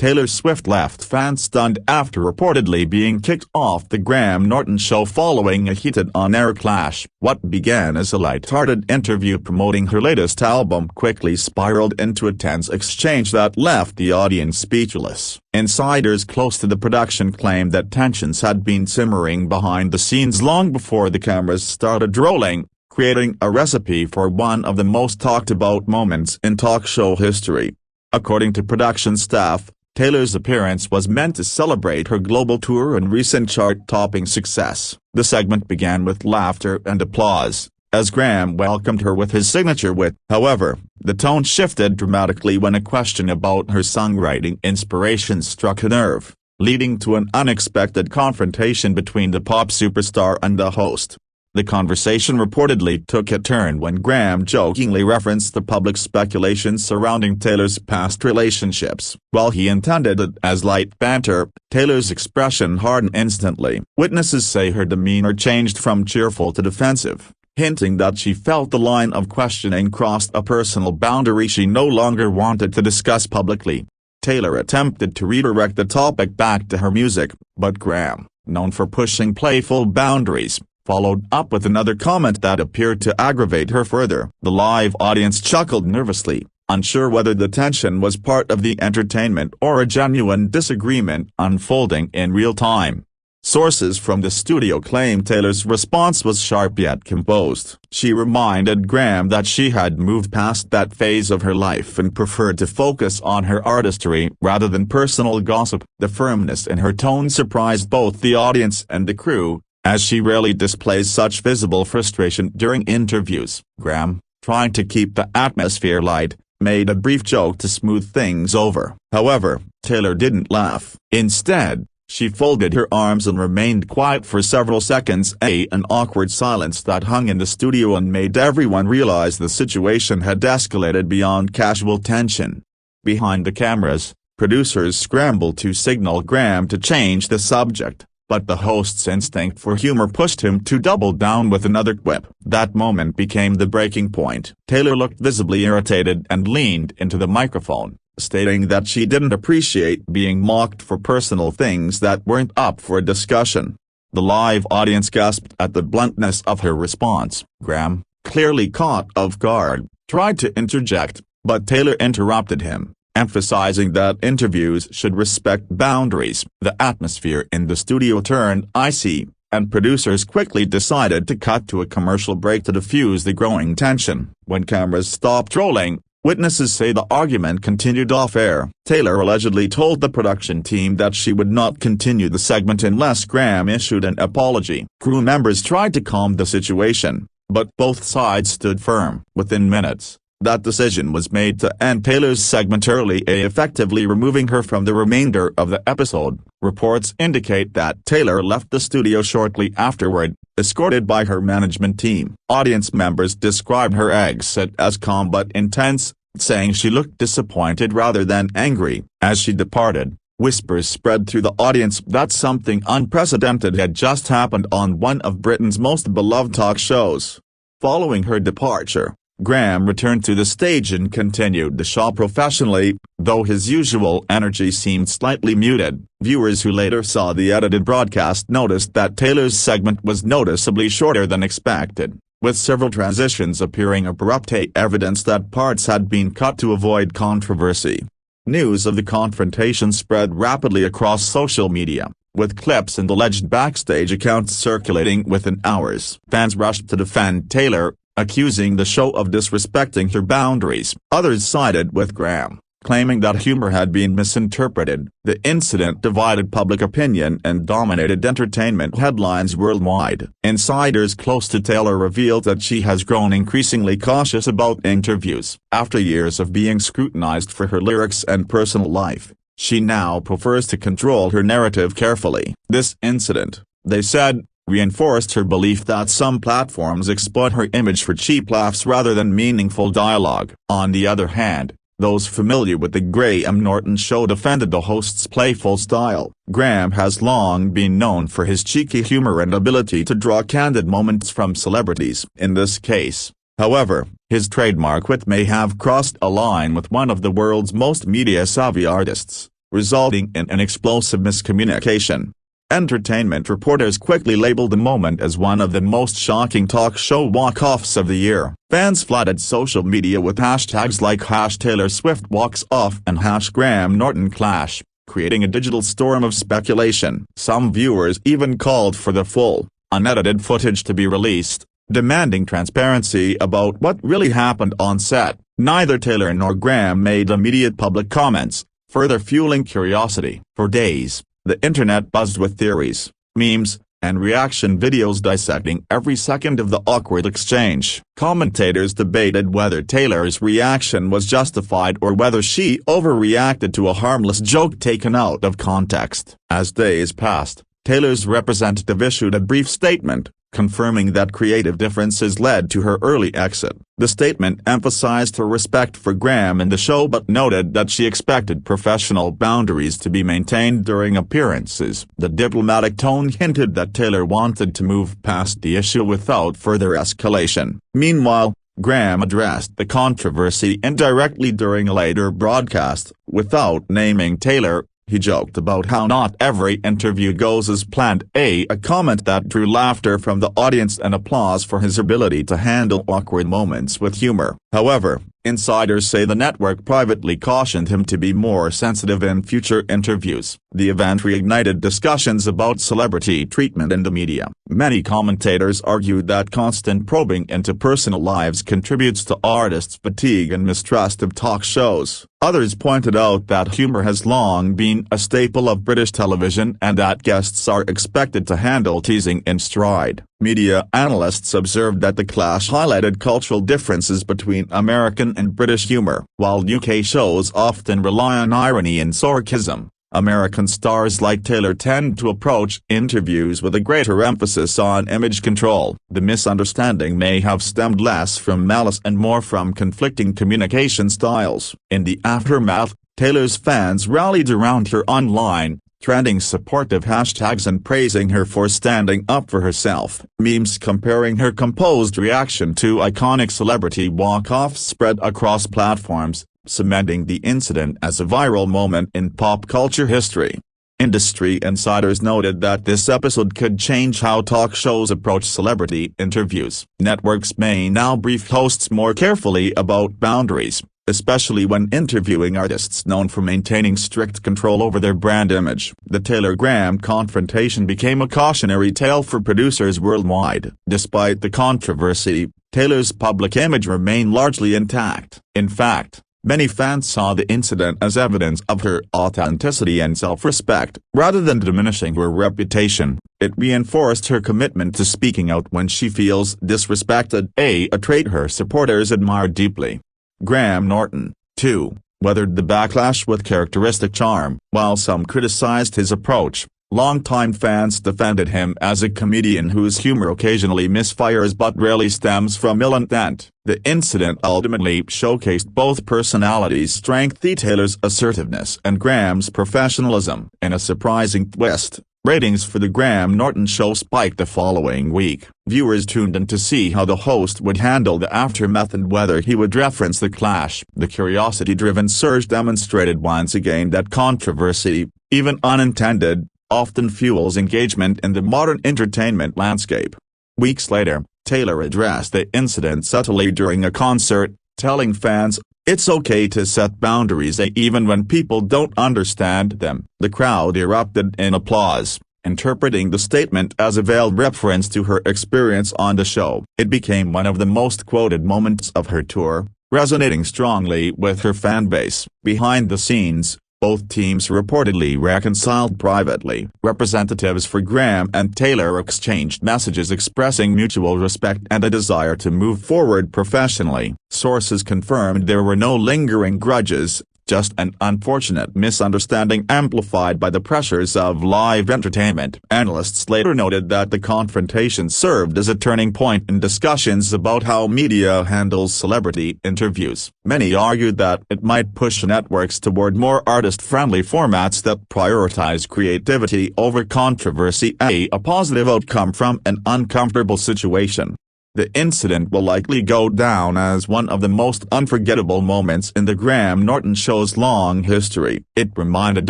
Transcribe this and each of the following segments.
Taylor Swift left fans stunned after reportedly being kicked off the Graham Norton show following a heated on-air clash. What began as a light-hearted interview promoting her latest album quickly spiraled into a tense exchange that left the audience speechless. Insiders close to the production claimed that tensions had been simmering behind the scenes long before the cameras started rolling, creating a recipe for one of the most talked-about moments in talk show history. According to production staff, Taylor's appearance was meant to celebrate her global tour and recent chart-topping success. The segment began with laughter and applause, as Graham welcomed her with his signature wit. However, the tone shifted dramatically when a question about her songwriting inspiration struck a nerve, leading to an unexpected confrontation between the pop superstar and the host. The conversation reportedly took a turn when Graham jokingly referenced the public speculation surrounding Taylor's past relationships. While he intended it as light banter, Taylor's expression hardened instantly. Witnesses say her demeanor changed from cheerful to defensive, hinting that she felt the line of questioning crossed a personal boundary she no longer wanted to discuss publicly. Taylor attempted to redirect the topic back to her music, but Graham, known for pushing playful boundaries, followed up with another comment that appeared to aggravate her further. The live audience chuckled nervously, unsure whether the tension was part of the entertainment or a genuine disagreement unfolding in real time. Sources from the studio claim Taylor's response was sharp yet composed. She reminded Graham that she had moved past that phase of her life and preferred to focus on her artistry rather than personal gossip. The firmness in her tone surprised both the audience and the crew, as she rarely displays such visible frustration during interviews. Graham, trying to keep the atmosphere light, made a brief joke to smooth things over. However, Taylor didn't laugh. Instead, she folded her arms and remained quiet for several seconds, an awkward silence that hung in the studio and made everyone realize the situation had escalated beyond casual tension. Behind the cameras, producers scrambled to signal Graham to change the subject, but the host's instinct for humor pushed him to double down with another quip. That moment became the breaking point. Taylor looked visibly irritated and leaned into the microphone, stating that she didn't appreciate being mocked for personal things that weren't up for discussion. The live audience gasped at the bluntness of her response. Graham, clearly caught off guard, tried to interject, but Taylor interrupted him, emphasizing that interviews should respect boundaries. The atmosphere in the studio turned icy, and producers quickly decided to cut to a commercial break to diffuse the growing tension. When cameras stopped rolling, witnesses say the argument continued off-air. Taylor allegedly told the production team that she would not continue the segment unless Graham issued an apology. Crew members tried to calm the situation, but both sides stood firm. Within minutes, that decision was made to end Taylor's segment early, effectively removing her from the remainder of the episode. Reports indicate that Taylor left the studio shortly afterward, escorted by her management team. Audience members described her exit as calm but intense, saying she looked disappointed rather than angry. As she departed, whispers spread through the audience that something unprecedented had just happened on one of Britain's most beloved talk shows. Following her departure, Graham returned to the stage and continued the show professionally, though his usual energy seemed slightly muted. Viewers who later saw the edited broadcast noticed that Taylor's segment was noticeably shorter than expected, with several transitions appearing abrupt, evidence that parts had been cut to avoid controversy. News of the confrontation spread rapidly across social media, with clips and alleged backstage accounts circulating within hours. Fans rushed to defend Taylor, accusing the show of disrespecting her boundaries. Others sided with Graham, claiming that humor had been misinterpreted. The incident divided public opinion and dominated entertainment headlines worldwide. Insiders close to Taylor revealed that she has grown increasingly cautious about interviews. After years of being scrutinized for her lyrics and personal life, she now prefers to control her narrative carefully. This incident, they said, reinforced her belief that some platforms exploit her image for cheap laughs rather than meaningful dialogue. On the other hand, those familiar with the Graham Norton show defended the host's playful style. Graham has long been known for his cheeky humor and ability to draw candid moments from celebrities. In this case, however, his trademark wit may have crossed a line with one of the world's most media-savvy artists. resulting in an explosive miscommunication. Entertainment reporters quickly labeled the moment as one of the most shocking talk show walk-offs of the year. Fans flooded social media with hashtags like #Taylor Swift walks off and #Graham Norton clash, creating a digital storm of speculation. Some viewers even called for the full, unedited footage to be released, demanding transparency about what really happened on set. Neither Taylor nor Graham made immediate public comments, further fueling curiosity. For days, the internet buzzed with theories, memes, and reaction videos dissecting every second of the awkward exchange. Commentators debated whether Taylor's reaction was justified or whether she overreacted to a harmless joke taken out of context. As days passed, Taylor's representative issued a brief statement, confirming that creative differences led to her early exit. The statement emphasized her respect for Graham and the show but noted that she expected professional boundaries to be maintained during appearances. The diplomatic tone hinted that Taylor wanted to move past the issue without further escalation. Meanwhile, Graham addressed the controversy indirectly during a later broadcast. Without naming Taylor, he joked about how not every interview goes as planned, a comment that drew laughter from the audience and applause for his ability to handle awkward moments with humor. However, insiders say the network privately cautioned him to be more sensitive in future interviews. The event reignited discussions about celebrity treatment in the media. Many commentators argued that constant probing into personal lives contributes to artists' fatigue and mistrust of talk shows. Others pointed out that humor has long been a staple of British television and that guests are expected to handle teasing in stride. Media analysts observed that the clash highlighted cultural differences between American and British humor. While UK shows often rely on irony and sarcasm, American stars like Taylor tend to approach interviews with a greater emphasis on image control. The misunderstanding may have stemmed less from malice and more from conflicting communication styles. In the aftermath, Taylor's fans rallied around her online, trending supportive hashtags and praising her for standing up for herself. Memes comparing her composed reaction to iconic celebrity walk-offs spread across platforms, cementing the incident as a viral moment in pop culture history. Industry insiders noted that this episode could change how talk shows approach celebrity interviews. Networks may now brief hosts more carefully about boundaries, especially when interviewing artists known for maintaining strict control over their brand image. The Taylor-Graham confrontation became a cautionary tale for producers worldwide. Despite the controversy, Taylor's public image remained largely intact. In fact, many fans saw the incident as evidence of her authenticity and self-respect. Rather than diminishing her reputation, it reinforced her commitment to speaking out when she feels disrespected, a trait her supporters admire deeply. Graham Norton, too, weathered the backlash with characteristic charm. While some criticized his approach, longtime fans defended him as a comedian whose humor occasionally misfires but rarely stems from ill intent. The incident ultimately showcased both personalities' strength, Taylor's assertiveness and Graham's professionalism. In a surprising twist, ratings for the Graham Norton show spiked the following week. Viewers tuned in to see how the host would handle the aftermath and whether he would reference the clash. The curiosity-driven surge demonstrated once again that controversy, even unintended, often fuels engagement in the modern entertainment landscape. Weeks later, Taylor addressed the incident subtly during a concert, telling fans, "It's okay to set boundaries even when people don't understand them." The crowd erupted in applause, interpreting the statement as a veiled reference to her experience on the show. It became one of the most quoted moments of her tour, resonating strongly with her fanbase. Behind the scenes, both teams reportedly reconciled privately. Representatives for Graham and Taylor exchanged messages expressing mutual respect and a desire to move forward professionally. Sources confirmed there were no lingering grudges, just an unfortunate misunderstanding amplified by the pressures of live entertainment. Analysts later noted that the confrontation served as a turning point in discussions about how media handles celebrity interviews. Many argued that it might push networks toward more artist-friendly formats that prioritize creativity over controversy, a positive outcome from an uncomfortable situation. The incident will likely go down as one of the most unforgettable moments in the Graham Norton show's long history. It reminded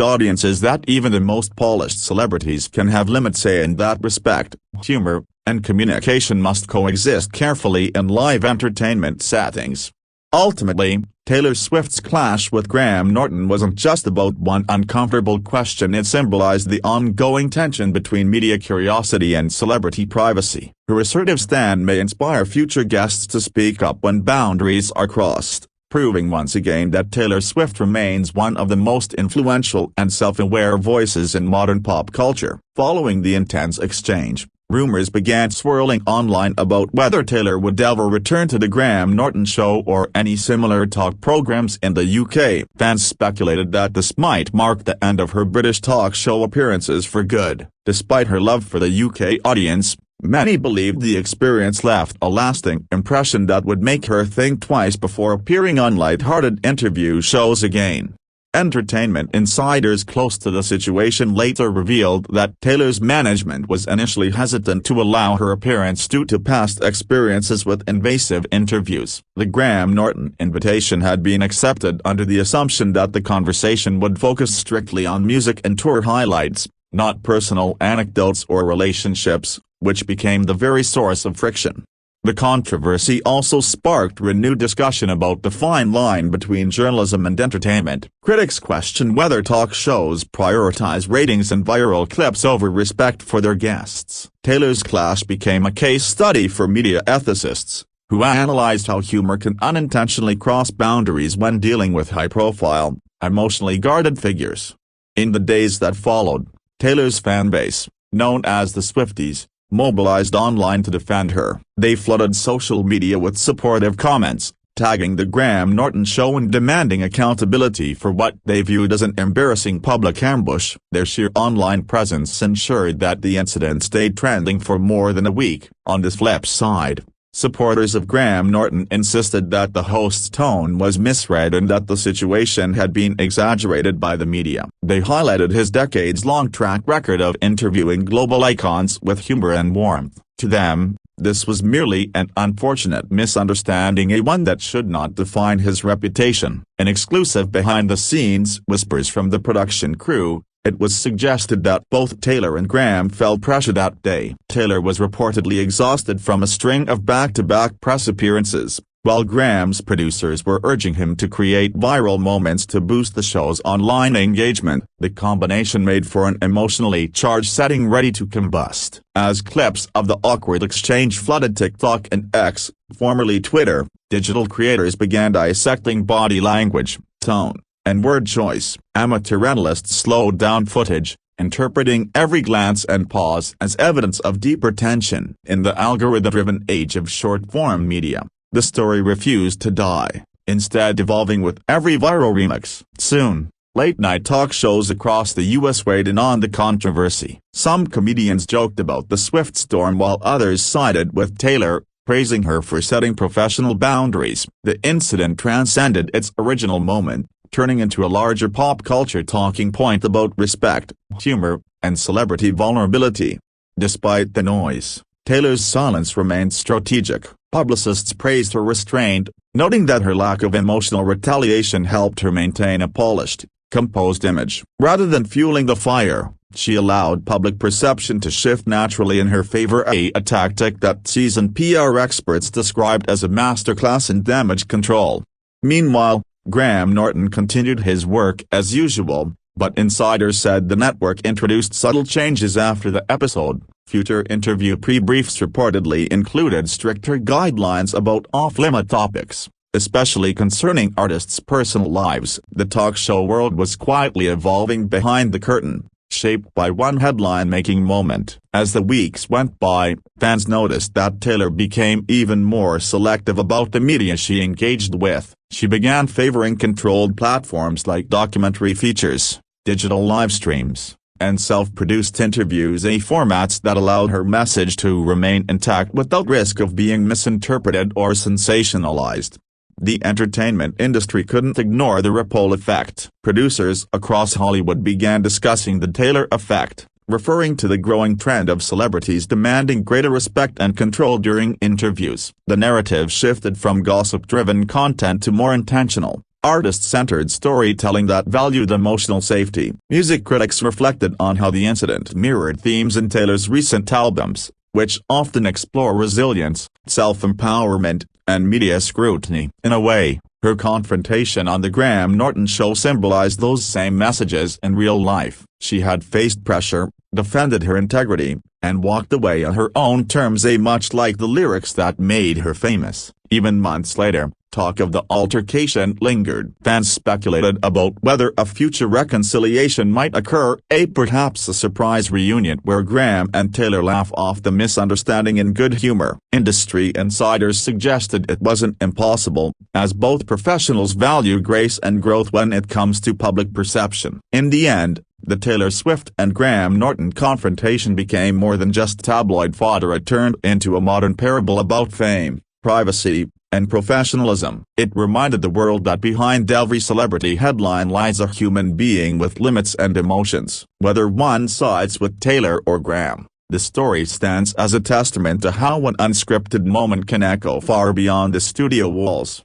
audiences that even the most polished celebrities can have limits, and that respect, humor, and communication must coexist carefully in live entertainment settings. Ultimately, Taylor Swift's clash with Graham Norton wasn't just about one uncomfortable question. It symbolized the ongoing tension between media curiosity and celebrity privacy. Her assertive stand may inspire future guests to speak up when boundaries are crossed, proving once again that Taylor Swift remains one of the most influential and self-aware voices in modern pop culture. Following the intense exchange, rumors began swirling online about whether Taylor would ever return to The Graham Norton Show or any similar talk programs in the UK. Fans speculated that this might mark the end of her British talk show appearances for good. Despite her love for the UK audience, many believed the experience left a lasting impression that would make her think twice before appearing on light-hearted interview shows again. Entertainment insiders close to the situation later revealed that Taylor's management was initially hesitant to allow her appearance due to past experiences with invasive interviews. The Graham Norton invitation had been accepted under the assumption that the conversation would focus strictly on music and tour highlights, not personal anecdotes or relationships, which became the very source of friction. The controversy also sparked renewed discussion about the fine line between journalism and entertainment. Critics question whether talk shows prioritize ratings and viral clips over respect for their guests. Taylor's clash became a case study for media ethicists, who analyzed how humor can unintentionally cross boundaries when dealing with high-profile, emotionally guarded figures. In the days that followed, Taylor's fanbase, known as the Swifties, mobilized online to defend her. They flooded social media with supportive comments, tagging The Graham Norton Show and demanding accountability for what they viewed as an embarrassing public ambush. Their sheer online presence ensured that the incident stayed trending for more than a week. On the flip side, supporters of Graham Norton insisted that the host's tone was misread and that the situation had been exaggerated by the media. They highlighted his decades-long track record of interviewing global icons with humor and warmth. To them, this was merely an unfortunate misunderstanding, one that should not define his reputation. In exclusive behind-the-scenes whispers from the production crew, it was suggested that both Taylor and Graham felt pressure that day. Taylor was reportedly exhausted from a string of back-to-back press appearances, while Graham's producers were urging him to create viral moments to boost the show's online engagement. The combination made for an emotionally charged setting ready to combust. As clips of the awkward exchange flooded TikTok and X, formerly Twitter, digital creators began dissecting body language, tone, and word choice. Amateur analysts slowed down footage, interpreting every glance and pause as evidence of deeper tension. In the algorithm-driven age of short-form media, the story refused to die, instead evolving with every viral remix. Soon, late-night talk shows across the U.S. weighed in on the controversy. Some comedians joked about the Swift storm while others sided with Taylor, praising her for setting professional boundaries. The incident transcended its original moment, turning into a larger pop culture talking point about respect, humor, and celebrity vulnerability. Despite the noise, Taylor's silence remained strategic. Publicists praised her restraint, noting that her lack of emotional retaliation helped her maintain a polished, composed image. Rather than fueling the fire, she allowed public perception to shift naturally in her favor, a tactic that seasoned PR experts described as a masterclass in damage control. Meanwhile, Graham Norton continued his work as usual, but insiders said the network introduced subtle changes after the episode. Future interview pre-briefs reportedly included stricter guidelines about off-limit topics, especially concerning artists' personal lives. The talk show world was quietly evolving behind the curtain, shaped by one headline-making moment. As the weeks went by, fans noticed that Taylor became even more selective about the media she engaged with. She began favoring controlled platforms like documentary features, digital live streams, and self-produced interviews, formats that allowed her message to remain intact without risk of being misinterpreted or sensationalized. The entertainment industry couldn't ignore the ripple effect. Producers across Hollywood began discussing the Taylor effect, referring to the growing trend of celebrities demanding greater respect and control during interviews. The narrative shifted from gossip-driven content to more intentional, artist-centered storytelling that valued emotional safety. Music critics reflected on how the incident mirrored themes in Taylor's recent albums, which often explore resilience, self-empowerment, and media scrutiny. In a way, her confrontation on The Graham Norton Show symbolized those same messages in real life. She had faced pressure, defended her integrity, and walked away on her own terms, much like the lyrics that made her famous. Even months later, talk of the altercation lingered. Fans speculated about whether a future reconciliation might occur, perhaps a surprise reunion where Graham and Taylor laugh off the misunderstanding in good humor. Industry insiders suggested it wasn't impossible, as both professionals value grace and growth when it comes to public perception. In the end, the Taylor Swift and Graham Norton confrontation became more than just tabloid fodder. It turned into a modern parable about fame, privacy, and professionalism. It reminded the world that behind every celebrity headline lies a human being with limits and emotions. Whether one sides with Taylor or Graham, the story stands as a testament to how one unscripted moment can echo far beyond the studio walls.